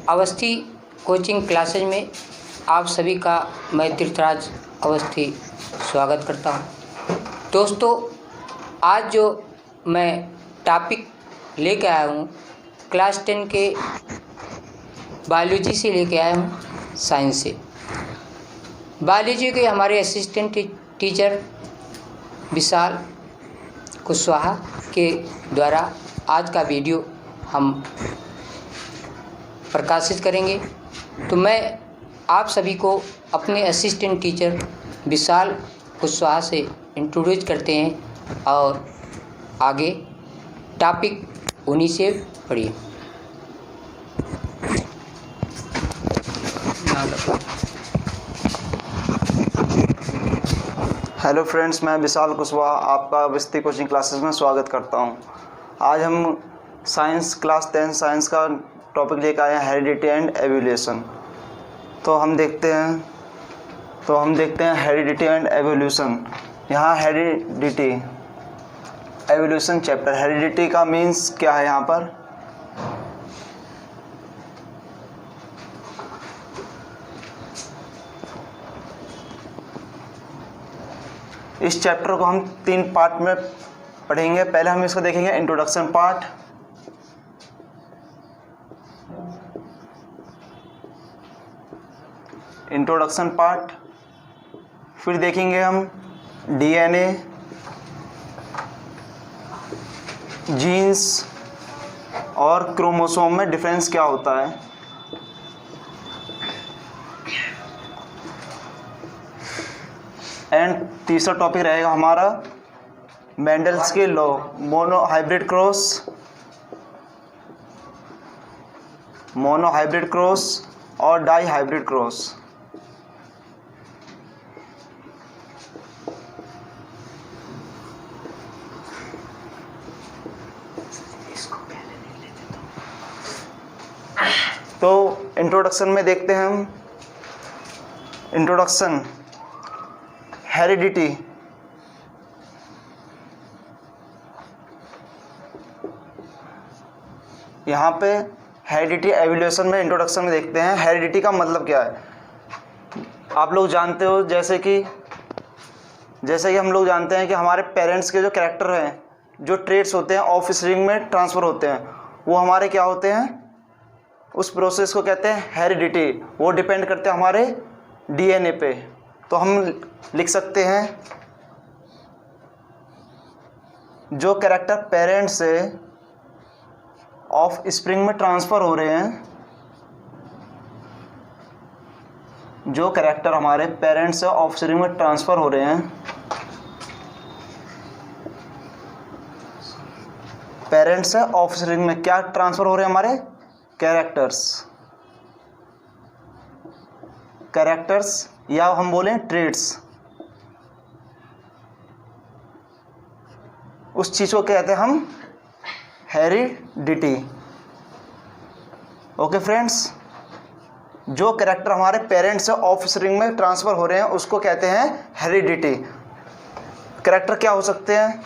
Awasthi coaching classes में आप सभी का मैं तीर्थराज अवस्थी स्वागत करता हूँ। दोस्तों, आज जो मैं टॉपिक लेके आया हूँ क्लास 10 के बायोलॉजी से लेके आया हूँ, साइंस से। बायोलॉजी के हमारे असिस्टेंट टीचर विशाल कुशवाहा के द्वारा आज का वीडियो हम प्रकाशित करेंगे। तो मैं आप सभी को अपने असिस्टेंट टीचर विशाल कुशवाहा से इंट्रोड्यूस करते हैं और आगे टॉपिक उन्हीं से पढ़िए। हेलो फ्रेंड्स, मैं विशाल कुशवाहा आपका अवस्थी कोचिंग क्लासेस में स्वागत करता हूं। आज हम साइंस क्लास 10 साइंस का टॉपिक लेकर आए हैं, हेरिडिटी एंड एवोल्यूशन। तो हम देखते हैं हेरिडिटी एंड एवोल्यूशन। यहाँ हेरिडिटी एवोल्यूशन चैप्टर। हेरिडिटी का मीन्स क्या है यहाँ पर? इस चैप्टर को हम 3 पार्ट में पढ़ेंगे। पहले हम इसको देखेंगे इंट्रोडक्शन पार्ट, फिर देखेंगे हम डीएनए, जीन्स और क्रोमोसोम में डिफरेंस क्या होता है। एंड तीसरा टॉपिक रहेगा हमारा मेंडल्स के लॉ, मोनो हाइब्रिड क्रॉस और डाई हाइब्रिड क्रॉस। तो इंट्रोडक्शन में देखते हैं हम। Introduction, heredity. यहाँ पे हेरिडिटी एवोल्यूशन में इंट्रोडक्शन में देखते हैं हेरिडिटी का मतलब क्या है। आप लोग जानते हो, जैसे कि हम लोग जानते हैं कि हमारे पेरेंट्स के जो कैरेक्टर हैं, जो ट्रेट्स होते हैं ऑफस्प्रिंग में ट्रांसफ़र होते हैं, वो हमारे क्या होते हैं, उस प्रोसेस को कहते हैं हेरिडिटी। वो डिपेंड करते हैं हमारे डीएनए पे। तो हम लिख सकते हैं जो कैरेक्टर पेरेंट से ऑफ स्प्रिंग में ट्रांसफ़र हो रहे हैं, जो कैरेक्टर हमारे पेरेंट से ऑफ स्प्रिंग में ट्रांसफ़र हो रहे हैं, पेरेंट से ऑफ स्प्रिंग में क्या ट्रांसफ़र हो रहे हैं, हमारे कैरेक्टर्स या हम बोलें ट्रेड्स, उस चीज़ को कहते हैं हम हेरिडिटी। ओके फ्रेंड्स, जो कैरेक्टर हमारे पेरेंट्स से ऑफस्प्रिंग में ट्रांसफ़र हो रहे हैं उसको कहते हैं हेरिडिटी। कैरेक्टर क्या हो सकते हैं?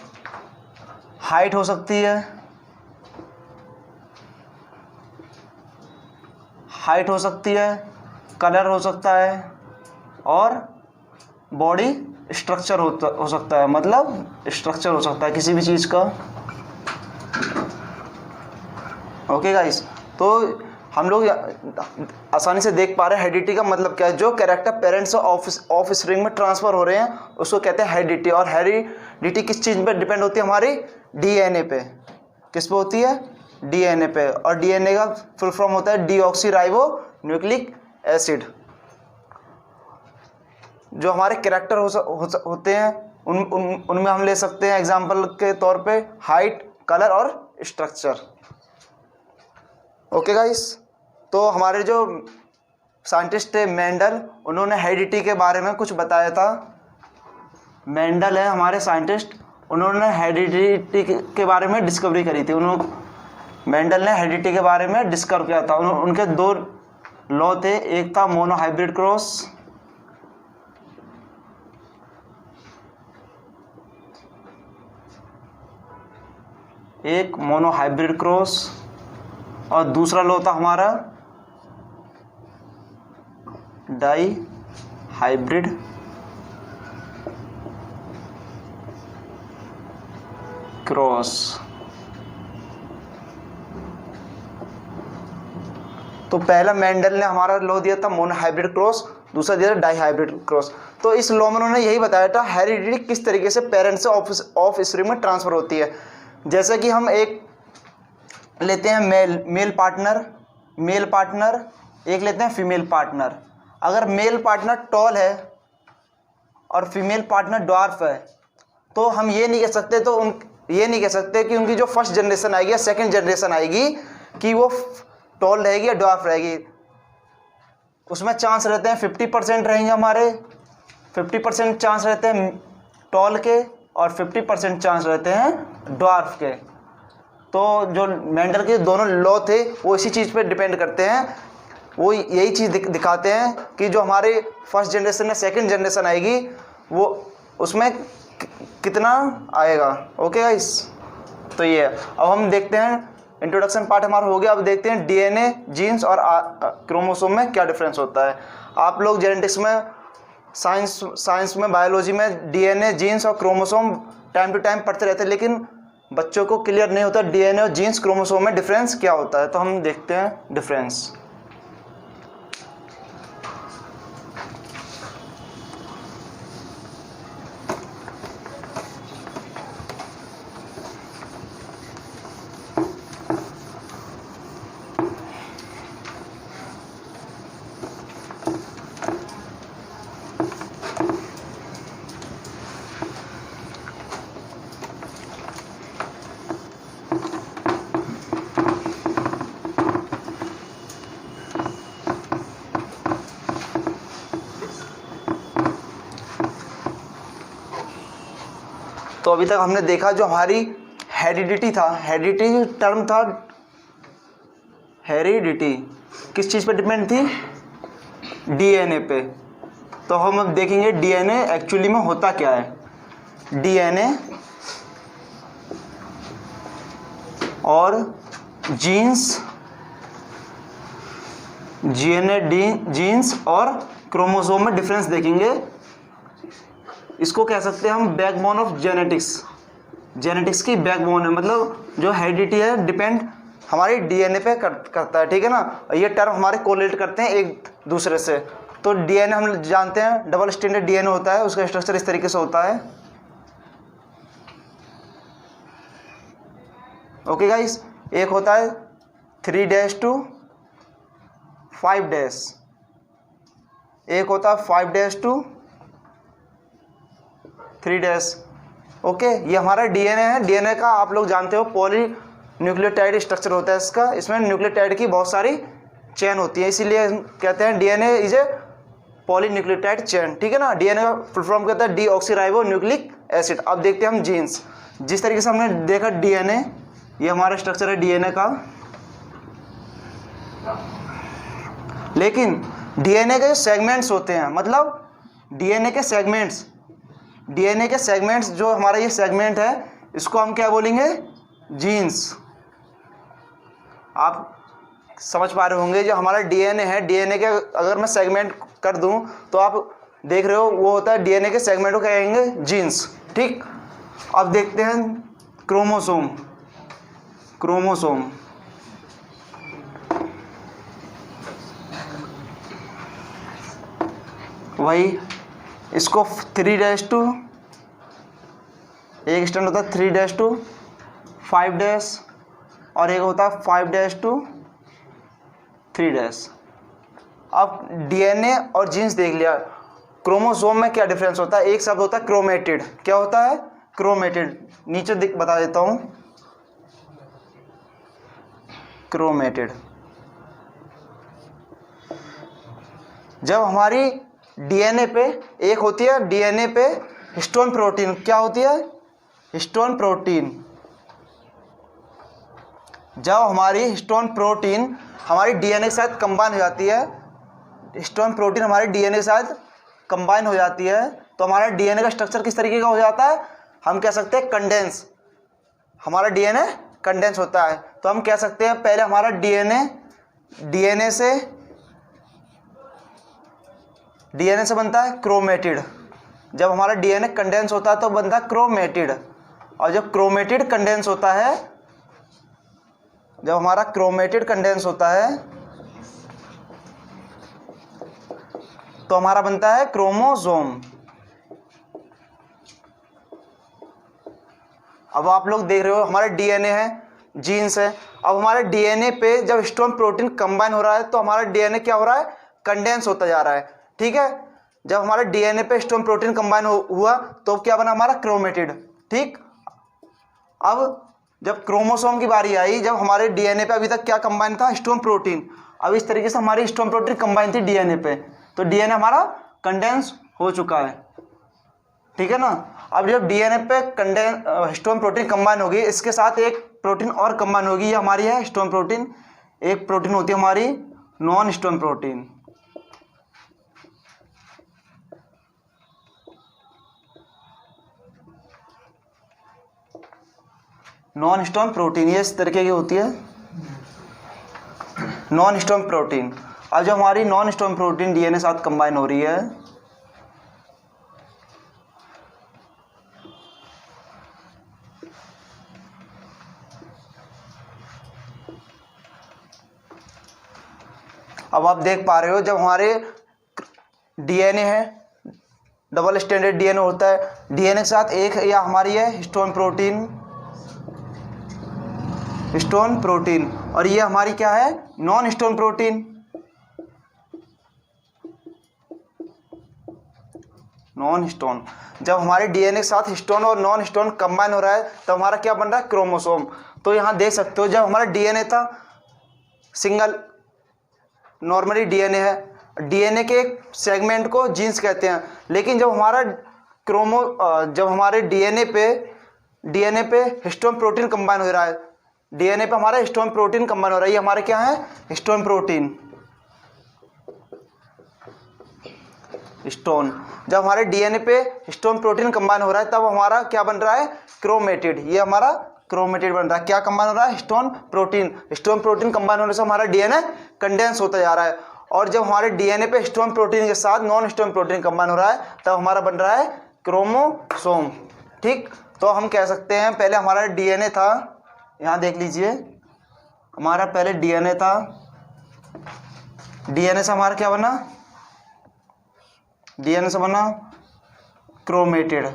हाइट हो सकती है, कलर हो सकता है और बॉडी स्ट्रक्चर हो सकता है, मतलब स्ट्रक्चर हो सकता है किसी भी चीज़ का। ओके गाइस, तो हम लोग आसानी से देख पा रहे हैं हेरिडिटी का मतलब क्या है। जो कैरेक्टर पेरेंट्स से ऑफ स्प्रिंग में ट्रांसफ़र हो रहे हैं उसको कहते हैं हेरिडिटी। और हेरिडिटी किस चीज़ पे डिपेंड होती है? हमारी डीएनए पे। किस पे होती है? डीएनए पे। और डीएनए का फुल फॉर्म होता है डीऑक्सीराइबो न्यूक्लिक एसिड। जो हमारे कैरेक्टर होते हैं उनमें हम ले सकते हैं एग्जाम्पल के तौर पे हाइट, कलर और स्ट्रक्चर। ओके गाइस, तो हमारे जो साइंटिस्ट थे मेंडल, उन्होंने हेरिडिटी के बारे में कुछ बताया था। मेंडल है हमारे साइंटिस्ट, उन्होंने हेरिडिटी के बारे में डिस्कवरी करी थी। मेंडल ने हेरिडिटी के बारे में डिस्कवर किया था। उनके 2 लॉ थे, एक था मोनो हाइब्रिड क्रॉस और दूसरा लॉ था हमारा डाई हाइब्रिड क्रॉस। तो पहला मेंडल ने हमारा लॉ दिया था मोनो हाइब्रिड क्रॉस, दूसरा दिया था डाई हाइब्रिड क्रॉस। तो इस लॉ में उन्होंने यही बताया था हेरिडिटी किस तरीके से पेरेंट्स से ऑफ स्प्रिंग में ट्रांसफर होती है। जैसे कि हम एक लेते हैं मेल पार्टनर, एक लेते हैं फीमेल पार्टनर। अगर मेल पार्टनर टॉल है और फीमेल पार्टनर ड्वार्फ है, तो हम ये नहीं कह सकते कि उनकी जो फर्स्ट जनरेशन आएगी या सेकंड जनरेशन आएगी कि वो टॉल रहेगी या ड्वार्फ रहेगी। उसमें चांस रहते हैं 50% रहेंगे हमारे, 50% चांस रहते हैं टॉल के और 50% चांस रहते हैं ड्वार्फ के। तो जो मेंडल के दोनों लॉ थे वो इसी चीज़ पे डिपेंड करते हैं, वो यही चीज़ दिखाते हैं कि जो हमारे फर्स्ट जनरेशन या सेकंड जनरेशन आएगी वो उसमें कितना आएगा। ओके गाइस, तो ये है। अब हम देखते हैं इंट्रोडक्शन पार्ट हमारा हो गया। अब देखते हैं डीएनए, जीन्स और क्रोमोसोम में क्या डिफरेंस होता है। आप लोग जेनेटिक्स में, साइंस में, बायोलॉजी में डीएनए, जीन्स और क्रोमोसोम टाइम टू टाइम पढ़ते रहते हैं, लेकिन बच्चों को क्लियर नहीं होता डीएनए और जीन्स क्रोमोसोम में डिफरेंस क्या होता है। तो हम देखते हैं डिफरेंस। तो अभी तक हमने देखा जो हमारी हेरिडिटी था, हेरिडिटी टर्म था, हेरिडिटी किस चीज़ पे डिपेंड थी, डीएनए पे। तो हम अब देखेंगे डीएनए एक्चुअली में होता क्या है। डीएनए और जीन्स, जीन्स और क्रोमोसोम में डिफरेंस देखेंगे। इसको कह सकते हैं हम बैकबोन ऑफ जेनेटिक्स। जेनेटिक्स की बैकबोन है, मतलब जो हेरिडिटी है डिपेंड हमारी डीएनए पे करता है, ठीक है ना। ये टर्म हमारे कोरिलेट करते हैं एक दूसरे से। तो डीएनए हम जानते हैं डबल स्ट्रैंडेड डीएनए होता है, उसका स्ट्रक्चर इस तरीके से होता है। ओके गाइस, एक होता है 3' to 5', एक होता है 5' to 3'। ओके, ये हमारा डीएनए है। डीएनए का आप लोग जानते हो पॉली न्यूक्लियोटाइड स्ट्रक्चर होता है इसका। इसमें न्यूक्लियोटाइड की बहुत सारी चेन होती है, इसीलिए कहते हैं DNA is a poly nucleotide chain, ठीक है ना। डीएनए का फुल फॉर्म कहता है डीऑक्सीराइबो न्यूक्लिक एसिड। अब देखते हैं हम जीन्स। जिस तरीके से हमने देखा डीएनए, ये हमारा स्ट्रक्चर है डीएनए का, लेकिन डीएनए के जो सेगमेंट्स होते हैं, मतलब डीएनए के सेगमेंट्स जो हमारा ये सेगमेंट है, इसको हम क्या बोलेंगे, जीन्स। आप समझ पा रहे होंगे जो हमारा डीएनए है, डीएनए के अगर मैं सेगमेंट कर दूं तो आप देख रहे हो वो होता है डीएनए के सेगमेंट को क्या कहेंगे, जीन्स, ठीक। अब देखते हैं क्रोमोसोम। वही इसको 3' to, एक स्टैंड होता है 3' to 5' और एक होता है 5' to 3'। अब डीएनए और जीन्स देख लिया। क्रोमोसोम में क्या डिफरेंस होता है, एक शब्द होता है क्रोमेटिड। क्या होता है, क्रोमेटिड। नीचे बता देता हूं, क्रोमेटिड। जब हमारी डीएनए पे एक होती है, डीएनए पे हिस्टोन प्रोटीन, क्या होती है, हिस्टोन प्रोटीन। जब हमारी हिस्टोन प्रोटीन हमारी डीएनए के साथ कंबाइन हो जाती है, हिस्टोन प्रोटीन हमारी डीएनए के साथ कंबाइन हो जाती है, तो हमारा डीएनए का स्ट्रक्चर किस तरीके का हो जाता है, हम कह सकते हैं कंडेंस। हमारा डीएनए कंडेंस होता है। तो हम कह सकते हैं पहले हमारा डीएनए से डीएनए से बनता है क्रोमेटिड। जब हमारा डीएनए कंडेंस होता है तो बनता है क्रोमेटिड, और जब क्रोमेटिड कंडेंस होता है, जब हमारा क्रोमेटिड कंडेंस होता है तो हमारा बनता है क्रोमोसोम। अब आप लोग देख रहे हो हमारा डीएनए है, जीन्स है। अब हमारे डीएनए पे जब हिस्टोन प्रोटीन कंबाइन हो रहा है तो हमारा डीएनए क्या हो रहा है, कंडेंस होता जा रहा है। ठीक है, जब हमारे डीएनए पे हिस्टोन प्रोटीन कंबाइन हुआ तो क्या बना हमारा क्रोमेटिड। ठीक, अब जब क्रोमोसोम की बारी आई, जब हमारे डीएनए पे अभी तक क्या कंबाइन था, हिस्टोन प्रोटीन। अब इस तरीके से हमारी हिस्टोन प्रोटीन कंबाइन थी डीएनए पे, तो डीएनए हमारा कंडेंस हो चुका है। ठीक है ना। अब जब डीएनए पे हिस्टोन प्रोटीन कंबाइन होगी, इसके साथ एक प्रोटीन और कंबाइन होगी, ये हमारी है हिस्टोन प्रोटीन। एक प्रोटीन होती है हमारी non histone protein. Non histone protein ये इस तरीके की होती है, नॉन हिस्टोन प्रोटीन। अब जो हमारी नॉन हिस्टोन प्रोटीन डीएनए साथ कंबाइन हो रही है, अब आप देख पा रहे हो जब हमारे डीएनए है, डबल स्टैंडर्ड डीएनए होता है, डीएनए के साथ एक या हमारी है हिस्टोन प्रोटीन, हिस्टोन प्रोटीन, और ये हमारी क्या है, non histone protein. Non histone, जब हमारे डीएनए के साथ हिस्टोन और नॉन हिस्टोन कंबाइन हो रहा है तो हमारा क्या बन रहा है, क्रोमोसोम। तो यहाँ देख सकते हो जब हमारा डीएनए था सिंगल, नॉर्मली डीएनए है, डीएनए के एक सेगमेंट को जीन्स कहते हैं। लेकिन जब हमारा जब हमारे डीएनए पे हिस्टोन प्रोटीन कंबाइन हो रहा है, डीएनए पे हमारा हिस्टोन प्रोटीन कंबाइन हो रहा है, ये हमारे क्या है, हिस्टोन प्रोटीन, हिस्टोन। जब हमारे डीएनए पे हिस्टोन प्रोटीन कंबाइन हो रहा है तब हमारा क्या बन रहा है, क्रोमेटिड। ये हमारा क्रोमेटिड बन रहा है। क्या कंबाइन हो रहा है, histone protein. Histone protein combine होने से हमारा डीएनए कंडेंस होता जा रहा है, और जब हमारे डीएनए पे हिस्टोन प्रोटीन के साथ नॉन हिस्टोन प्रोटीन कंबाइन हो रहा है तब हमारा बन रहा है क्रोमोसोम। ठीक, तो हम कह सकते हैं पहले हमारा डीएनए था, यहाँ देख लीजिए हमारा पहले डीएनए था, डीएनए से हमारा क्या बना, डीएनए से बना क्रोमेटिड,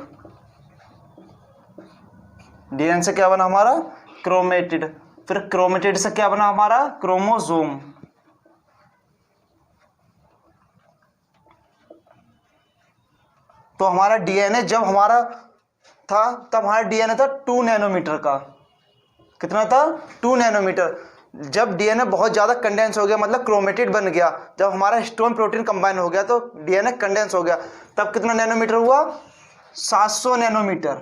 डीएनए से क्या बना हमारा, क्रोमेटिड। फिर क्रोमेटिड से क्या बना हमारा, क्रोमोसोम। तो हमारा डीएनए जब हमारा था तब हमारा डीएनए था 2 नैनोमीटर का। कितना था, 2 नैनोमीटर। जब डीएनए बहुत ज़्यादा कंडेंस हो गया, मतलब क्रोमेटिड बन गया, जब हमारा हिस्टोन प्रोटीन कंबाइन हो गया तो डीएनए कंडेंस हो गया, तब कितना नैनोमीटर हुआ, 700 नैनोमीटर,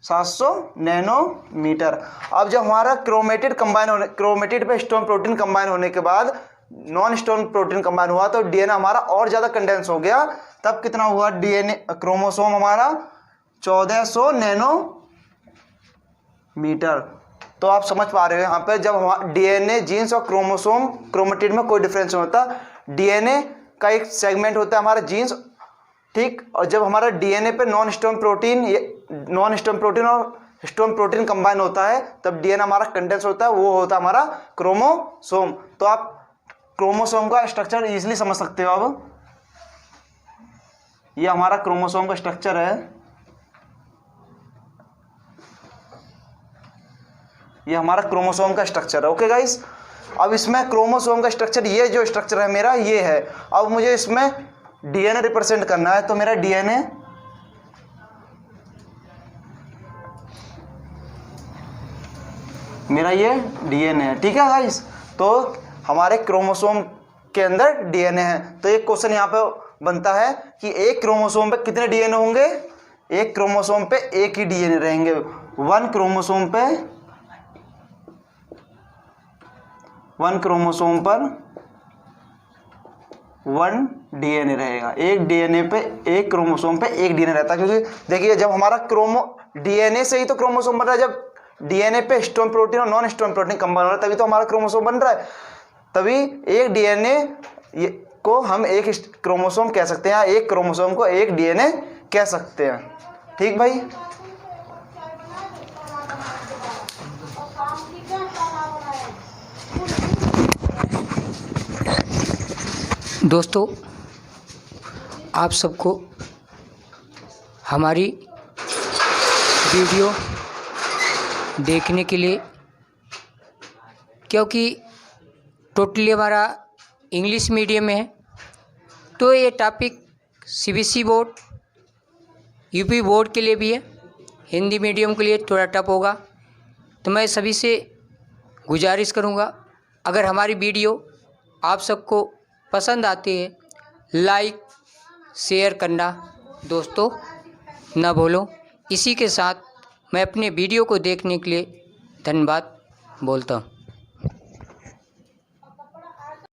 700 नैनोमीटर। अब जब हमारा क्रोमेटिड पे हिस्टोन प्रोटीन कंबाइन होने के बाद नॉन हिस्टोन प्रोटीन कंबाइन हुआ तो डीएनए हमारा और ज़्यादा कंडेंस हो गया, तब कितना हुआ डीएनए, क्रोमोसोम हमारा 1400 नैनोमीटर। तो आप समझ पा रहे हो यहाँ पे जब डीएनए, जीन्स और क्रोमोसोम, क्रोमेटिड में कोई डिफरेंस नहीं होता। डीएनए का एक सेगमेंट होता है हमारा जीन्स, ठीक, और जब हमारा डीएनए पे नॉन हिस्टोन प्रोटीन और हिस्टोन प्रोटीन कंबाइन होता है तब डीएनए हमारा कंडेंस होता है, वो होता है हमारा क्रोमोसोम। तो आप क्रोमोसोम का स्ट्रक्चर इजीली समझ सकते हो। अब ये हमारा क्रोमोसोम का स्ट्रक्चर है, ये हमारा क्रोमोसोम का स्ट्रक्चर है। ओके गाइस, अब इसमें क्रोमोसोम का स्ट्रक्चर, ये जो स्ट्रक्चर है मेरा ये है। अब मुझे इसमें डीएनए रिप्रेजेंट करना है, तो मेरा डीएनए, मेरा ये डीएनए है। ठीक है गाइस, तो हमारे क्रोमोसोम के अंदर डीएनए है। तो एक क्वेश्चन यहाँ पे बनता है कि एक क्रोमोसोम पे कितने डीएनए होंगे, एक क्रोमोसोम पे एक ही डीएनए रहेंगे। 1 क्रोमोसोम पर 1 डीएनए रहेगा। एक डीएनए पे, एक क्रोमोसोम पे एक डीएनए रहता है, क्योंकि देखिए जब हमारा डीएनए से ही तो क्रोमोसोम बन रहा है। जब डीएनए पे हिस्टोन प्रोटीन और नॉन हिस्टोन प्रोटीन कंबाइन हो रहा है तभी तो हमारा क्रोमोसोम बन रहा है। तभी एक डीएनए को हम एक क्रोमोसोम कह सकते हैं, या एक क्रोमोसोम को एक डीएनए कह सकते हैं। ठीक भाई। दोस्तों, आप सबको हमारी वीडियो देखने के लिए, क्योंकि टोटली हमारा इंग्लिश मीडियम है, तो ये topic CBSE board, UP board के लिए भी है, हिंदी मीडियम के लिए थोड़ा टफ होगा। तो मैं सभी से गुजारिश करूँगा, अगर हमारी वीडियो आप सबको पसंद आती है, लाइक शेयर करना दोस्तों ना भूलो। इसी के साथ मैं अपने वीडियो को देखने के लिए धन्यवाद बोलता हूँ।